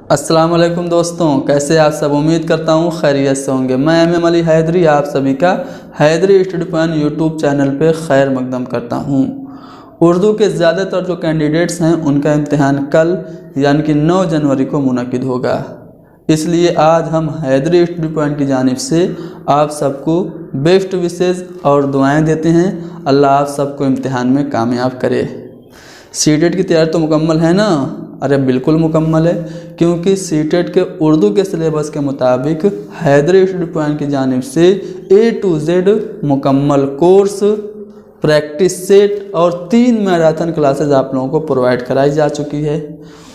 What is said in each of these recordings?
अस्सलाम वालेकुम दोस्तों, कैसे आप सब। उम्मीद करता हूँ खैरियत से होंगे। मैं एम अली हैदरी आप सभी का Haidari study point YouTube channel पे खैर मकदम करता हूँ। उर्दू के ज़्यादातर जो कैंडिडेट्स हैं उनका इम्तिहान कल यानी कि 9 जनवरी को मुनक़िद होगा। इसलिए आज हम हैदरी स्टडी पॉइंट की जानिब से आप सबको बेस्ट विशेज़ और दुआएं देते हैं। अल्लाह आप सबको इम्तिहान में कामयाब करे। सीटेट की तैयारी तो मुकम्मल है ना? अरे बिल्कुल मुकम्मल है, क्योंकि सीटेट के उर्दू के सिलेबस के मुताबिक हैदरी स्टडी पॉइंट की जानिब से A to Z मुकम्मल कोर्स, प्रैक्टिस सेट और 3 मैराथन क्लासेस आप लोगों को प्रोवाइड कराई जा चुकी है।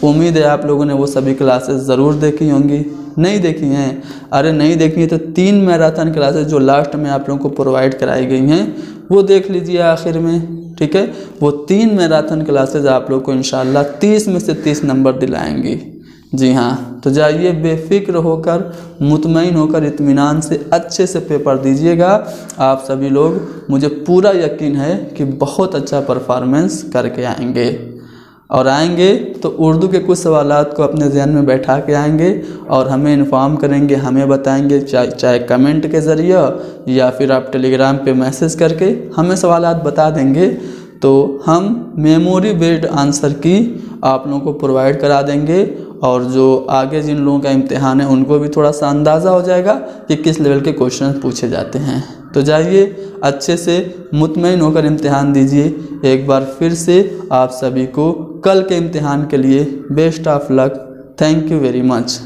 उम्मीद है आप लोगों ने वो सभी क्लासेस ज़रूर देखी होंगी। नहीं देखी हैं? अरे नहीं देखी है तो 3 मैराथन क्लासेस जो लास्ट में आप लोगों को प्रोवाइड कराई गई हैं वो देख लीजिए आखिर में, ठीक है। वो 3 मैराथन क्लासेस आप लोग को इंशाल्लाह 30 में से 30 नंबर दिलाएंगी। जी हाँ, तो जाइए बेफिक्र होकर, मुतमईन होकर, इत्मीनान से अच्छे से पेपर दीजिएगा। आप सभी लोग, मुझे पूरा यकीन है कि बहुत अच्छा परफॉर्मेंस करके आएंगे। और आएंगे तो उर्दू के कुछ सवालात को अपने ज़हन में बैठा के आएंगे और हमें इन्फॉर्म करेंगे, हमें बताएंगे, चाहे कमेंट के ज़रिए या फिर आप टेलीग्राम पे मैसेज करके हमें सवालात बता देंगे। तो हम मेमोरी बेस्ड आंसर की आप लोगों को प्रोवाइड करा देंगे और जो आगे जिन लोगों का इम्तिहान है उनको भी थोड़ा सा अंदाज़ा हो जाएगा कि किस लेवल के क्वेश्चन पूछे जाते हैं। तो जाइए अच्छे से मुतमईन होकर इम्तिहान दीजिए। एक बार फिर से आप सभी को कल के इम्तिहान के लिए best of luck. Thank you very much.